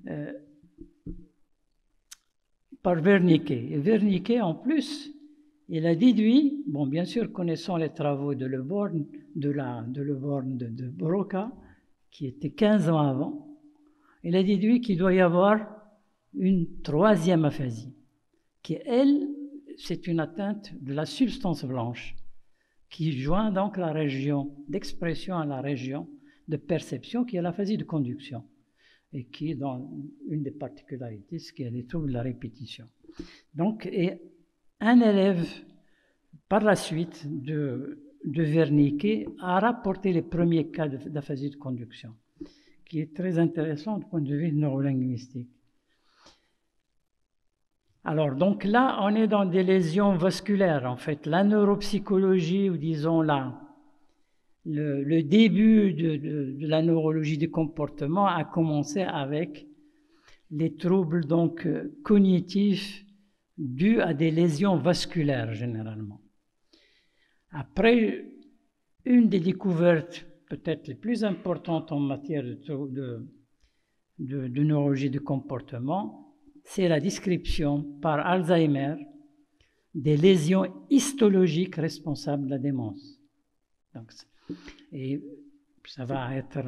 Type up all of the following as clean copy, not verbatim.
euh, par Wernicke. Et Wernicke, en plus, il a déduit, bon, bien sûr, connaissant les travaux de Le Borgne, de Broca, qui était 15 ans avant, il a déduit qu'il doit y avoir une troisième aphasie, qui, elle, c'est une atteinte de la substance blanche, qui joint donc la région d'expression à la région de perception, qui est l'aphasie de conduction, et qui est dans une des particularités, ce qui est les troubles de la répétition. Donc, et un élève, par la suite de Wernicke, a rapporté les premiers cas d'aphasie de conduction, qui est très intéressant du point de vue neurolinguistique. Alors, donc là, on est dans des lésions vasculaires, en fait. La neuropsychologie, ou disons le début de la neurologie du comportement a commencé avec les troubles donc cognitifs dus à des lésions vasculaires, généralement. Après, une des découvertes peut-être les plus importantes en matière de neurologie du comportement, c'est la description par Alzheimer des lésions histologiques responsables de la démence. Donc, et ça va être,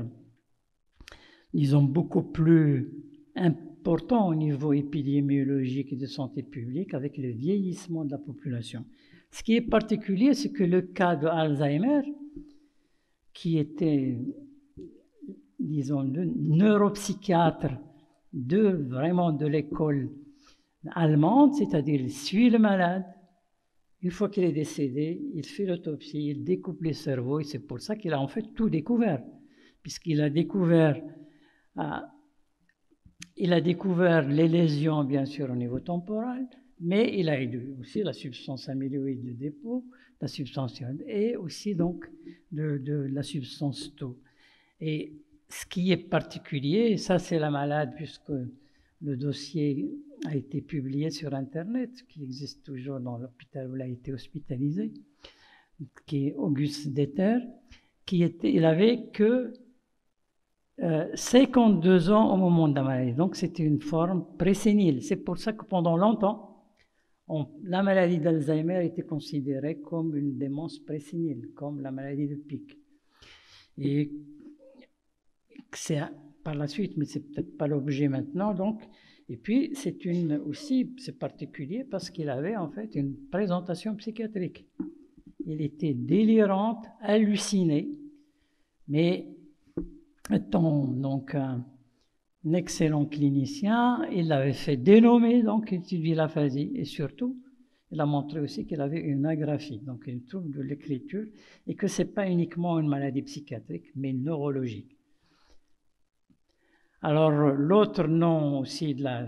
disons, beaucoup plus important au niveau épidémiologique et de santé publique avec le vieillissement de la population. Ce qui est particulier, c'est que le cas de Alzheimer, qui était, disons, le neuropsychiatre vraiment de l'école allemande, c'est-à-dire il suit le malade, une fois qu'il est décédé, il fait l'autopsie, il découpe les cerveaux, et c'est pour ça qu'il a en fait tout découvert, puisqu'il a découvert les lésions, bien sûr, au niveau temporal, mais il a aussi la substance amyloïde de dépôt, la substance et aussi donc de la substance tau. Et ce qui est particulier, et ça c'est la malade, puisque le dossier a été publié sur Internet, qui existe toujours dans l'hôpital où il a été hospitalisé, qui est Auguste Deter, il avait que 52 ans au moment de la maladie. Donc c'était une forme présénile. C'est pour ça que pendant longtemps, la maladie d'Alzheimer était considérée comme une démence présénile, comme la maladie de Pick. Et c'est par la suite, mais c'est peut-être pas l'objet maintenant. Donc, et puis c'est particulier parce qu'il avait en fait une présentation psychiatrique. Il était délirant, halluciné, mais étant donc un excellent clinicien, il l'avait fait dénommer, donc étudier l'aphasie, et surtout, il a montré aussi qu'il avait une agraphie, donc une trouble de l'écriture, et que ce n'est pas uniquement une maladie psychiatrique, mais neurologique. Alors, l'autre nom aussi de la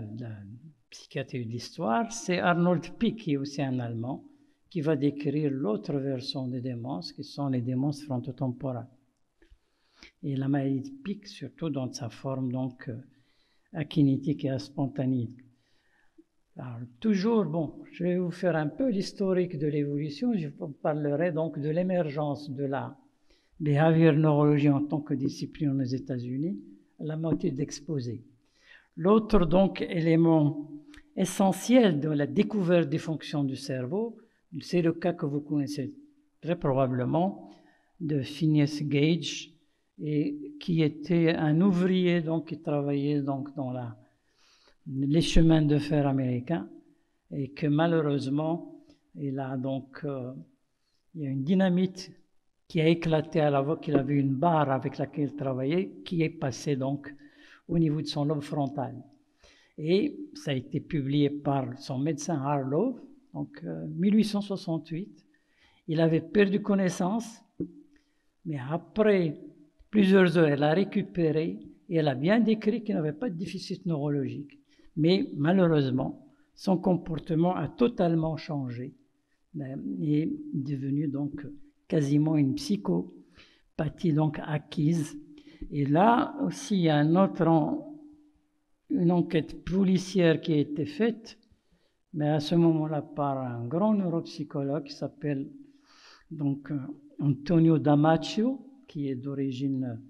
psychiatrie de l'histoire, c'est Arnold Pick, qui est aussi un Allemand, qui va décrire l'autre version des démences, qui sont les démences frontotemporales. Et la maladie de Pick, surtout dans sa forme donc akinétique et aspontanéique. Alors, toujours, bon, je vais vous faire un peu l'historique de l'évolution. Je vous parlerai donc de l'émergence de la behavior neurologie en tant que discipline aux États-Unis, la moitié d'exposé. L'autre donc élément essentiel de la découverte des fonctions du cerveau, c'est le cas que vous connaissez très probablement de Phineas Gage, et qui était un ouvrier donc qui travaillait donc dans les chemins de fer américains, et que malheureusement il y a une dynamite qui a éclaté à la voix, qu'il avait une barre avec laquelle il travaillait, qui est passée donc au niveau de son lobe frontal. Et ça a été publié par son médecin Harlow, donc 1868. Il avait perdu connaissance, mais après plusieurs heures, elle a récupéré et elle a bien décrit qu'il n'avait pas de déficit neurologique. Mais malheureusement, son comportement a totalement changé et est devenu donc quasiment une psychopathie donc acquise. Et là aussi, il y a une enquête policière qui a été faite, mais à ce moment-là par un grand neuropsychologue qui s'appelle donc Antonio Damasio, qui est d'origine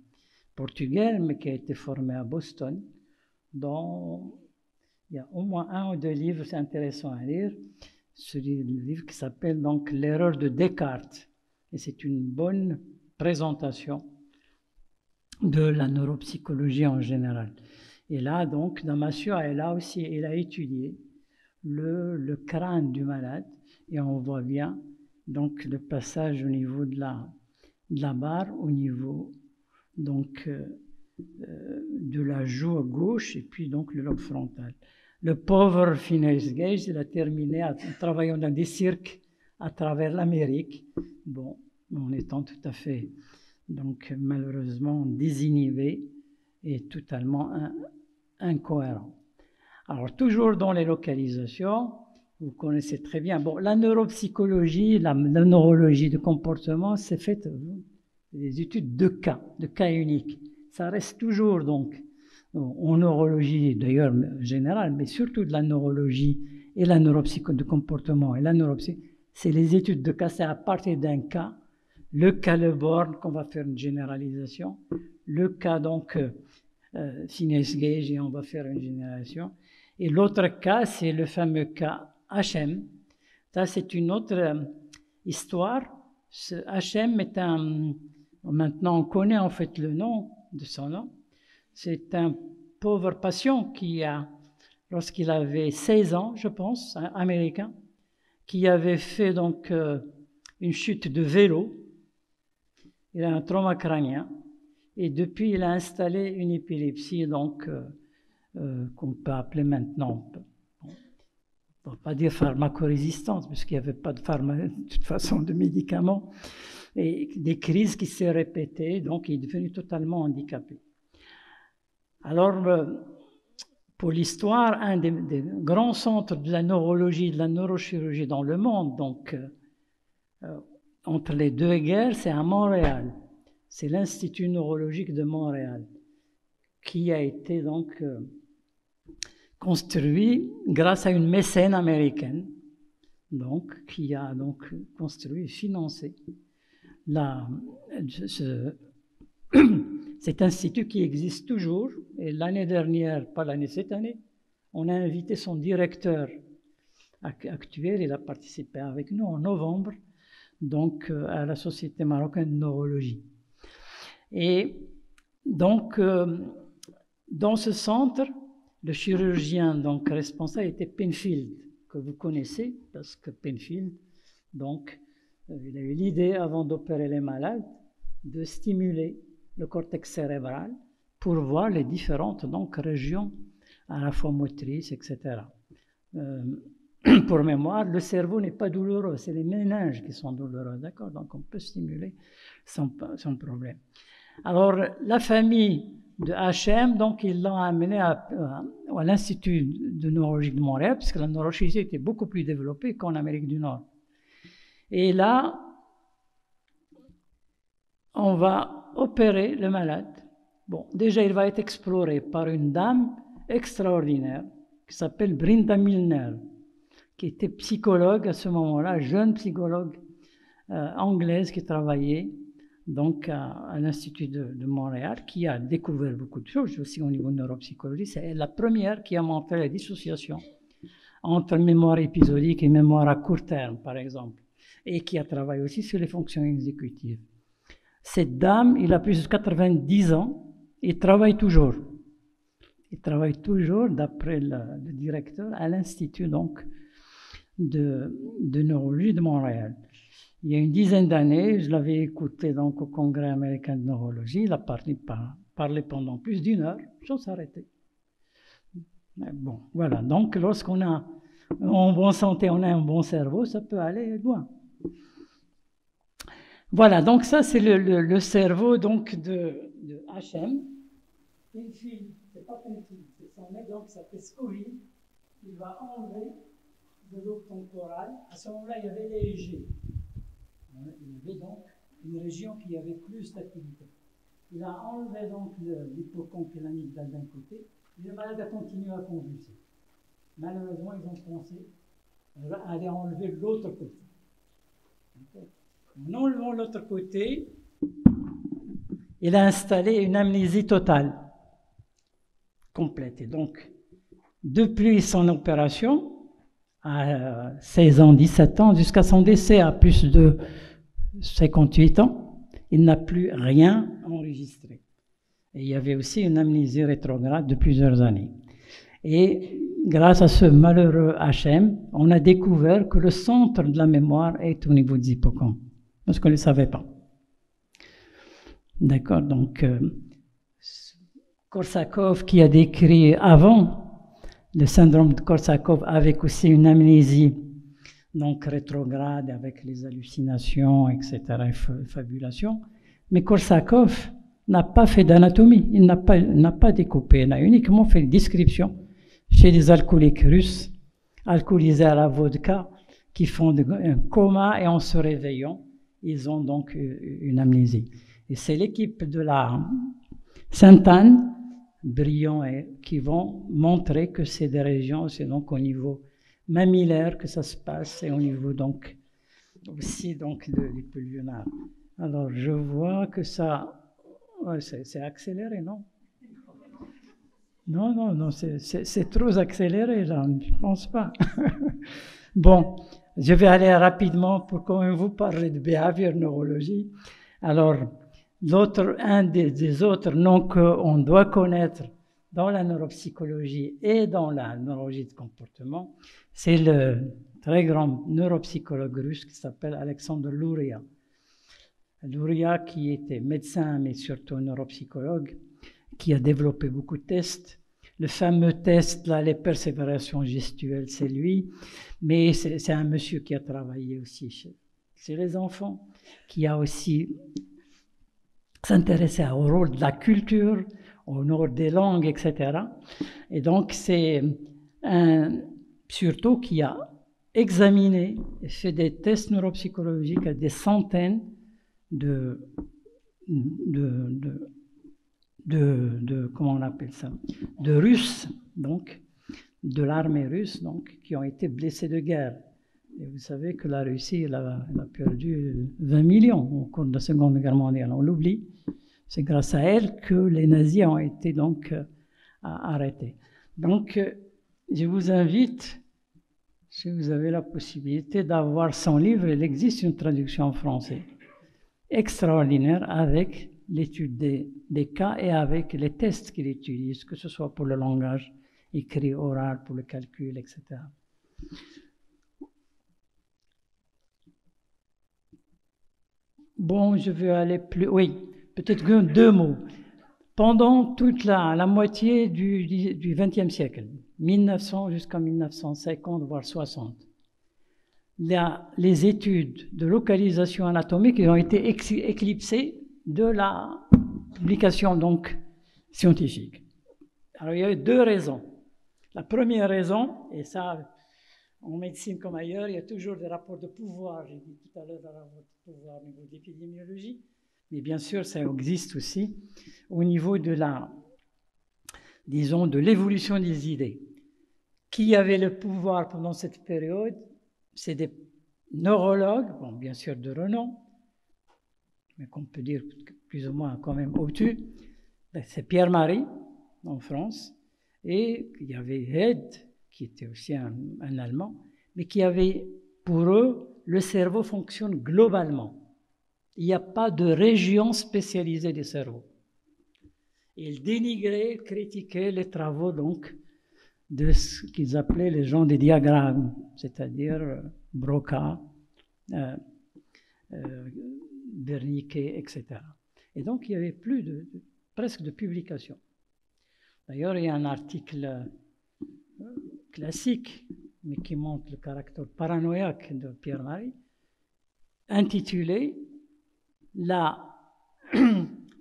portugaise, mais qui a été formé à Boston. il y a au moins un ou deux livres, c'est intéressant à lire. C'est le livre qui s'appelle donc L'erreur de Descartes. Et c'est une bonne présentation de la neuropsychologie en général. Et là, donc, Damasio, elle a étudié le crâne du malade et on voit bien donc le passage au niveau de la barre, au niveau donc de la joue gauche et puis donc le lobe frontal. Le pauvre Phineas Gage, il a terminé en travaillant dans des cirques à travers l'Amérique, bon, en étant tout à fait, donc malheureusement désinhibé et totalement incohérent. Alors, toujours dans les localisations, vous connaissez très bien, bon, la neuropsychologie, la neurologie de comportement, c'est fait des études de cas uniques. Ça reste toujours donc en neurologie d'ailleurs générale, mais surtout de la neurologie et la neuropsycho de comportement et la neuropsychologie, c'est les études de cas, c'est à partir d'un cas, le cas Le Borgne qu'on va faire une généralisation, le cas donc Phineas Gage et on va faire une généralisation, et l'autre cas c'est le fameux cas HM. Ça c'est une autre histoire. Ce HM est maintenant on connaît en fait le nom de son nom. C'est un pauvre patient qui a, lorsqu'il avait 16 ans, je pense, un Américain, qui avait fait donc une chute de vélo. Il a un trauma crânien et depuis il a installé une épilepsie donc qu'on peut appeler maintenant, on ne va pas dire pharmacorésistance parce qu'il n'y avait pas de toute façon de médicaments, et des crises qui s'est répétées, donc il est devenu totalement handicapé. Alors, pour l'histoire, un des grands centres de la neurologie, de la neurochirurgie dans le monde, donc entre les deux guerres, c'est à Montréal. C'est l'Institut neurologique de Montréal qui a été donc construit grâce à une mécène américaine, donc qui a donc construit et financé cet institut qui existe toujours. Et l'année dernière, pas l'année, cette année, on a invité son directeur actuel, il a participé avec nous en novembre, donc à la Société marocaine de neurologie. Et donc, dans ce centre, le chirurgien donc responsable était Penfield, que vous connaissez, parce que Penfield, donc, il a eu l'idée, avant d'opérer les malades, de stimuler le cortex cérébral pour voir les différentes donc, régions, à la fois motrices, etc. Pour mémoire, le cerveau n'est pas douloureux, c'est les méninges qui sont douloureux, d'accord? Donc on peut stimuler sans problème. Alors la famille de HM, donc ils l'ont amené à l'Institut de neurologie de Montréal, parce que la neurochirurgie était beaucoup plus développée qu'en Amérique du Nord. Et là, on va opérer le malade. Bon, déjà, il va être exploré par une dame extraordinaire qui s'appelle Brinda Milner, qui était psychologue à ce moment-là, jeune psychologue anglaise qui travaillait donc à l'Institut de Montréal, qui a découvert beaucoup de choses aussi au niveau de neuropsychologie. C'est la première qui a montré la dissociation entre mémoire épisodique et mémoire à court terme, par exemple, et qui a travaillé aussi sur les fonctions exécutives. Cette dame, il a plus de 90 ans et travaille toujours. Il travaille toujours, d'après le directeur, à l'Institut donc, de neurologie de Montréal. Il y a une dizaine d'années, je l'avais écouté donc, au Congrès américain de neurologie. Il a parlé pendant plus d'une heure, sans s'arrêter. Bon, voilà. Donc, lorsqu'on a en bonne santé, on a un bon cerveau, ça peut aller loin. Voilà, donc ça c'est le cerveau donc de HM. Penfield, c'est pas Penfield, c'est son mec donc qui s'appelle Scoville. Il va enlever de l'eau temporale. À ce moment-là, il y avait les G. Il y avait donc une région qui avait plus d'activité. Il a enlevé donc l'hippocampe et l'amygdale d'un côté, et le malade a continué à convulser. Malheureusement, ils ont pensé à aller enlever l'autre côté. En enlevant l'autre côté, il a installé une amnésie totale. complète. Et donc, depuis son opération, à 16 ans, 17 ans, jusqu'à son décès à plus de 58 ans, il n'a plus rien enregistré. Et il y avait aussi une amnésie rétrograde de plusieurs années. Et grâce à ce malheureux HM, on a découvert que le centre de la mémoire est au niveau des hippocampes, parce qu'on ne le savait pas. D'accord, donc Korsakov qui a décrit avant le syndrome de Korsakov avec aussi une amnésie donc rétrograde avec les hallucinations, etc., fabulations. Mais Korsakov n'a pas fait d'anatomie, il n'a pas découpé, il a uniquement fait une description chez les alcooliques russes, alcoolisés à la vodka, qui font un coma et en se réveillant, ils ont donc une amnésie. Et c'est l'équipe de la Sainte-Anne, brillants, qui vont montrer que c'est des régions, c'est donc au niveau mammillaire que ça se passe, et au niveau donc aussi donc du pulmonaire. Alors je vois que ça, ouais, c'est accéléré, non? Non, c'est trop accéléré là, je ne pense pas. Bon, je vais aller rapidement pour quand même vous parler de behavior neurologie. Alors, un des autres noms qu'on doit connaître dans la neuropsychologie et dans la neurologie de comportement, c'est le très grand neuropsychologue russe qui s'appelle Alexandre Luria. Luria qui était médecin mais surtout neuropsychologue, qui a développé beaucoup de tests. Le fameux test, là, les persévérations gestuelles, c'est lui, mais c'est un monsieur qui a travaillé aussi chez les enfants, qui a aussi s'intéressé au rôle de la culture, au rôle des langues, etc. Et donc, c'est surtout qui a examiné et fait des tests neuropsychologiques à des centaines comment on appelle ça, de Russes, donc, de l'armée russe, donc, qui ont été blessés de guerre. Et vous savez que la Russie, elle a perdu 20 millions au cours de la Seconde Guerre mondiale, on l'oublie. C'est grâce à elle que les nazis ont été donc arrêtés. Donc, je vous invite, si vous avez la possibilité, d'avoir son livre. Il existe une traduction en français extraordinaire avec l'étude des cas et avec les tests qu'il utilise, que ce soit pour le langage écrit, oral, pour le calcul, etc. Bon, je vais aller plus... Oui, peut-être que 2 mots. Pendant toute la moitié du XXe siècle, 1900 jusqu'en 1950, voire 60, les études de localisation anatomique ont été éclipsées de la publication donc scientifique. Alors il y a 2 raisons. La première raison, et ça, en médecine comme ailleurs, il y a toujours des rapports de pouvoir. J'ai dit tout à l'heure des rapports de pouvoir au niveau d'épidémiologie, mais bien sûr, ça existe aussi au niveau de disons, de l'évolution des idées. Qui avait le pouvoir pendant cette période? C'est des neurologues, bon, bien sûr de renom, mais qu'on peut dire plus ou moins quand même au-dessus. C'est Pierre Marie, en France, et il y avait Hedd, qui était aussi un Allemand, mais qui avait, pour eux, le cerveau fonctionne globalement. Il n'y a pas de région spécialisée du cerveau. Ils dénigraient, critiquaient les travaux donc de ce qu'ils appelaient les gens des diagrammes, c'est-à-dire Broca, Wernicke, etc. Et donc il n'y avait plus presque de publications. D'ailleurs, il y a un article classique, mais qui montre le caractère paranoïaque de Pierre Marie, intitulé « La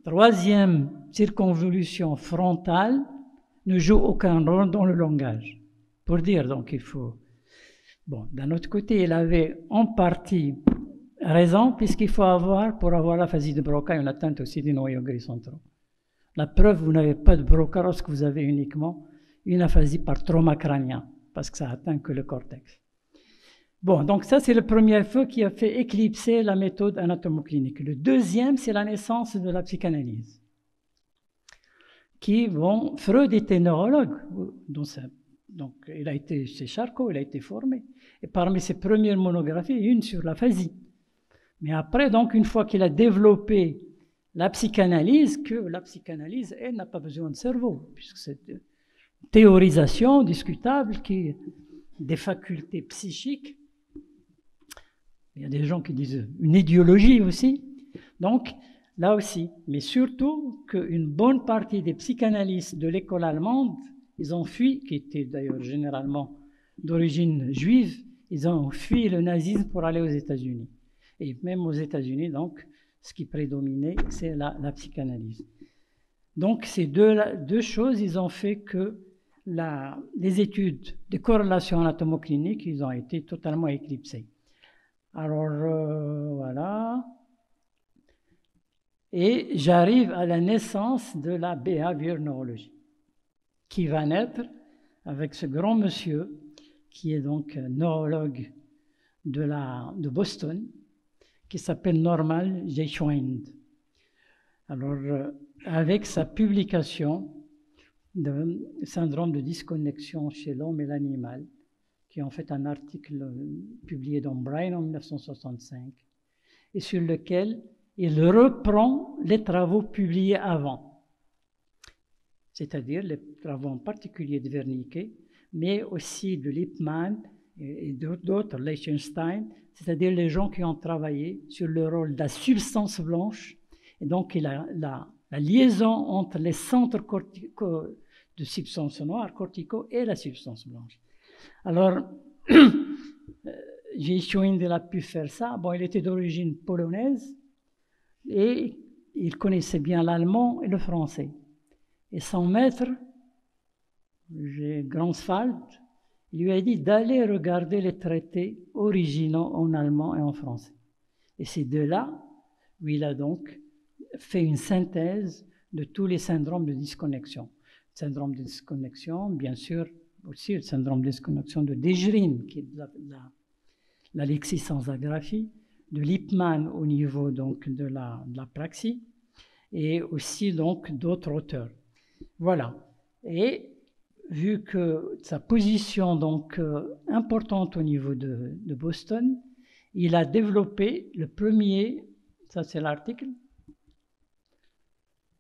3e circonvolution frontale ne joue aucun rôle dans le langage ». Pour dire, donc, il faut... Bon, d'un autre côté, il avait en partie raison, puisqu'il faut avoir, pour avoir l'aphasie de Broca, une atteinte aussi des noyaux gris centraux. La preuve, vous n'avez pas de Broca lorsque vous avez uniquement une aphasie par trauma crânien, parce que ça atteint que le cortex. Bon, donc ça, c'est le premier feu qui a fait éclipser la méthode anatomoclinique. Le deuxième, c'est la naissance de la psychanalyse, Freud était neurologue, donc c'est Charcot, il a été formé. Et parmi ses premières monographies, une sur l'aphasie. Mais après, donc, une fois qu'il a développé la psychanalyse, elle n'a pas besoin de cerveau, puisque c'est une théorisation discutable des facultés psychiques. Il y a des gens qui disent une idéologie aussi. Donc, là aussi, mais surtout qu'une bonne partie des psychanalystes de l'école allemande, ils ont fui, qui étaient d'ailleurs généralement d'origine juive, ils ont fui le nazisme pour aller aux États-Unis. Et même aux États-Unis, donc, ce qui prédominait, c'est la psychanalyse. Donc, ces deux choses, ils ont fait que les études de corrélation anatomoclinique, ils ont été totalement éclipsées. Alors, voilà. Et j'arrive à la naissance de la behavior neurology, qui va naître avec ce grand monsieur, qui est donc neurologue de Boston, qui s'appelle Norman Geschwind. Alors, avec sa publication de syndrome de disconnexion chez l'homme et l'animal, qui est en fait un article publié dans Brain en 1965, et sur lequel il reprend les travaux publiés avant, c'est-à-dire les travaux en particulier de Wernicke, mais aussi de Lippmann et d'autres, Lichtenstein, c'est-à-dire les gens qui ont travaillé sur le rôle de la substance blanche, et donc la liaison entre les centres de substance noire, corticaux, et la substance blanche. Alors, Geschwind a pu faire ça. Bon, il était d'origine polonaise et il connaissait bien l'allemand et le français. Et son maître, Gransfeld, lui a dit d'aller regarder les traités originaux en allemand et en français. Et c'est de là où il a donc fait une synthèse de tous les syndromes de disconnexion. Le syndrome de disconnexion, bien sûr, aussi le syndrome de disconnexion de Dejerine, qui est la lexie sans agraphie, de Lippmann au niveau donc de la praxie, et aussi donc d'autres auteurs. Voilà. Et vu que sa position donc importante au niveau de Boston, il a développé le premier, ça c'est l'article,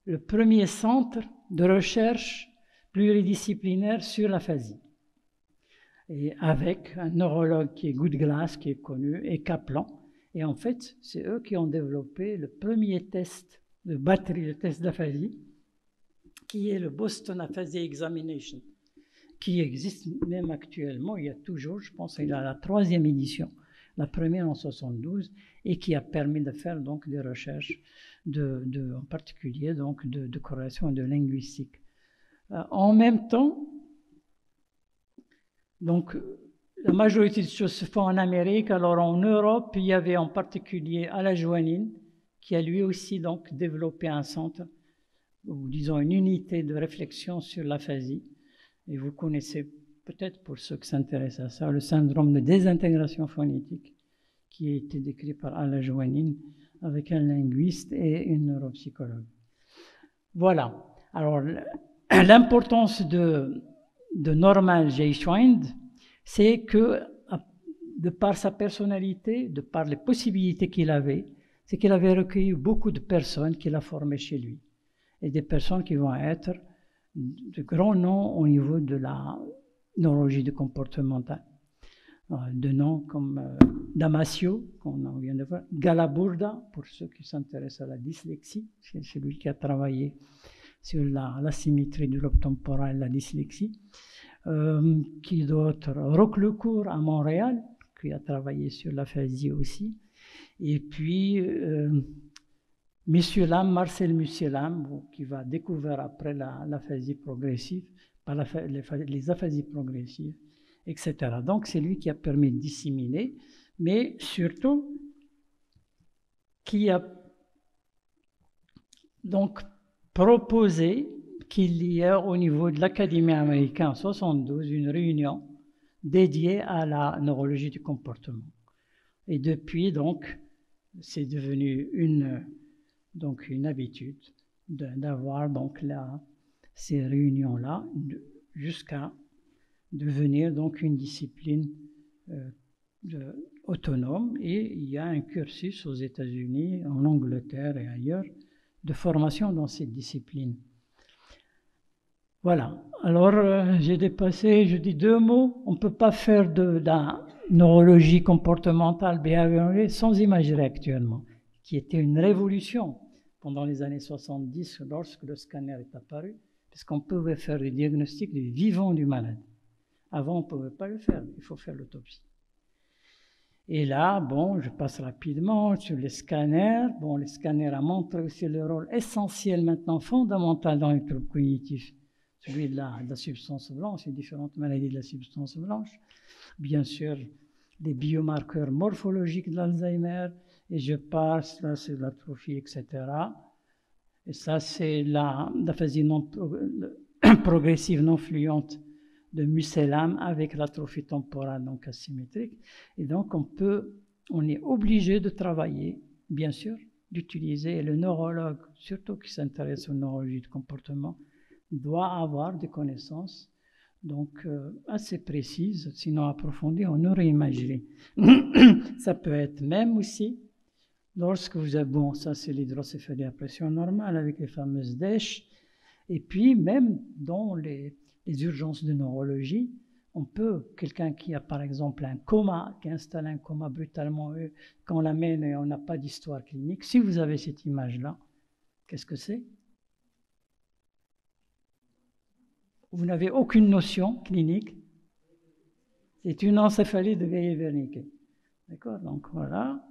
le premier centre de recherche pluridisciplinaire sur l'aphasie. Et avec un neurologue qui est Goodglass, qui est connu, et Kaplan. Et en fait, c'est eux qui ont développé le premier test de batterie, le test d'aphasie, qui est le Boston Aphasia Examination, qui existe même actuellement. Il y a toujours, je pense, il y a la 3e édition, la première en 1972, et qui a permis de faire donc des recherches, en particulier donc de corrélation et de linguistique. En même temps, donc, la majorité des choses se font en Amérique. Alors, en Europe, il y avait en particulier Ala Jouanine, qui a lui aussi donc développé un centre, ou disons une unité de réflexion sur l'aphasie. Et vous connaissez peut-être, pour ceux qui s'intéressent à ça, le syndrome de désintégration phonétique, qui a été décrit par Ala Jouanine avec un linguiste et une neuropsychologue. Voilà. Alors, l'importance de Norman Geschwind, c'est que, de par sa personnalité, de par les possibilités qu'il avait, c'est qu'il avait recueilli beaucoup de personnes qu'il a formées chez lui. Et des personnes qui vont être de grands noms au niveau de la neurologie du comportemental. De noms comme Damasio, qu'on vient de voir, Galaburda, pour ceux qui s'intéressent à la dyslexie, c'est celui qui a travaillé sur l'asymétrie du lobe temporal, la dyslexie. Qui d'autre? Roquelecourt à Montréal, qui a travaillé sur l'aphasie aussi. Et puis, Marcel Monsieur-Lam, qui va découvrir après l'aphasie progressive, les aphasies progressives, etc. Donc, c'est lui qui a permis de disséminer, mais surtout, qui a donc proposé qu'il y ait au niveau de l'Académie américaine en 1972 une réunion dédiée à la neurologie du comportement. Et depuis, donc, c'est devenu une habitude d'avoir donc ces réunions-là jusqu'à devenir donc une discipline autonome. Et il y a un cursus aux États-Unis, en Angleterre et ailleurs de formation dans cette discipline. Voilà. Alors, j'ai dépassé, je dis 2 mots. On ne peut pas faire de la neurologie comportementale, behaviorale, sans imagerie actuellement, qui était une révolution pendant les années 70 lorsque le scanner est apparu, puisqu'on pouvait faire le diagnostic du vivant du malade. Avant, on ne pouvait pas le faire, il faut faire l'autopsie. Et là, bon, je passe rapidement sur les scanners. Bon, les scanners a montré aussi le rôle essentiel maintenant, fondamental dans les troubles cognitifs, celui de la substance blanche, les différentes maladies de la substance blanche. Bien sûr, des biomarqueurs morphologiques de l'Alzheimer, et je passe, là c'est l'atrophie, etc. Et ça c'est l'aphasie progressive non fluente de Mucellum avec l'atrophie temporale donc asymétrique. Et donc on est obligé de travailler, bien sûr, d'utiliser, le neurologue, surtout qui s'intéresse aux neurologies de comportement, doit avoir des connaissances donc assez précises, sinon approfondies, en neuroimagerie. Ça peut être même aussi, lorsque vous avez, bon, ça c'est l'hydrocéphalie à pression normale avec les fameuses DESH, et puis même dans les urgences de neurologie, on peut, quelqu'un qui a par exemple un coma, qui installe un coma brutalement, quand on l'amène et on n'a pas d'histoire clinique, si vous avez cette image-là, qu'est-ce que c'est? Vous n'avez aucune notion clinique. C'est une encéphalie de Guéhi-Wernicke. D'accord? Donc voilà.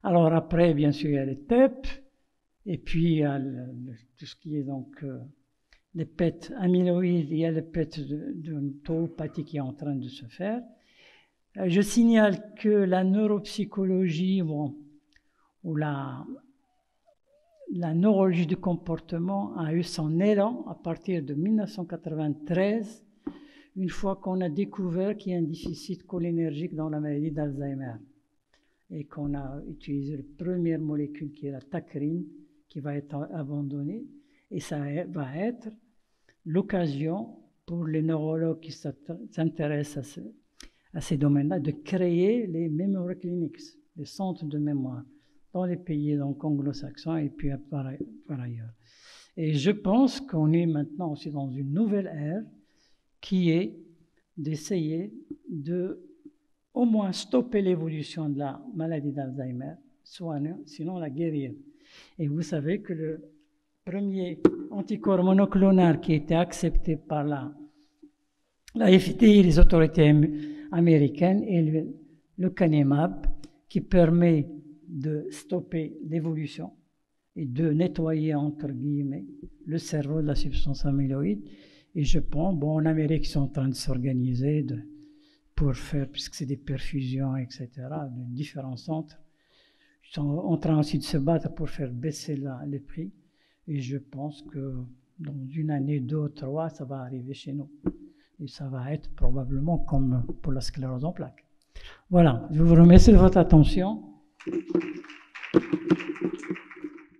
Alors après, bien sûr, il y a les TEP, et puis il y a tout ce qui est donc les PET amyloïdes, il y a les PET de tauopathie qui est en train de se faire. Je signale que la neuropsychologie, ou la neurologie du comportement a eu son élan à partir de 1993, une fois qu'on a découvert qu'il y a un déficit cholinergique dans la maladie d'Alzheimer et qu'on a utilisé la première molécule qui est la tacrine, qui va être abandonnée, et ça va être l'occasion pour les neurologues qui s'intéressent à ces domaines-là de créer les memory clinics, les centres de mémoire, dans les pays donc anglo-saxons et puis par ailleurs. Et je pense qu'on est maintenant aussi dans une nouvelle ère qui est d'essayer de au moins stopper l'évolution de la maladie d'Alzheimer, sinon la guérir. Et vous savez que le premier anticorps monoclonal qui a été accepté par la FDA et les autorités américaines est le lecanemab, qui permet de stopper l'évolution et de nettoyer, entre guillemets, le cerveau de la substance amyloïde. Et je pense, bon, en Amérique, ils sont en train de s'organiser pour faire, puisque c'est des perfusions, etc., de différents centres. Ils sont en train aussi de se battre pour faire baisser les prix. Et je pense que dans une année, 2 ou 3, ça va arriver chez nous. Et ça va être probablement comme pour la sclérose en plaques. Voilà, je vous remercie de votre attention.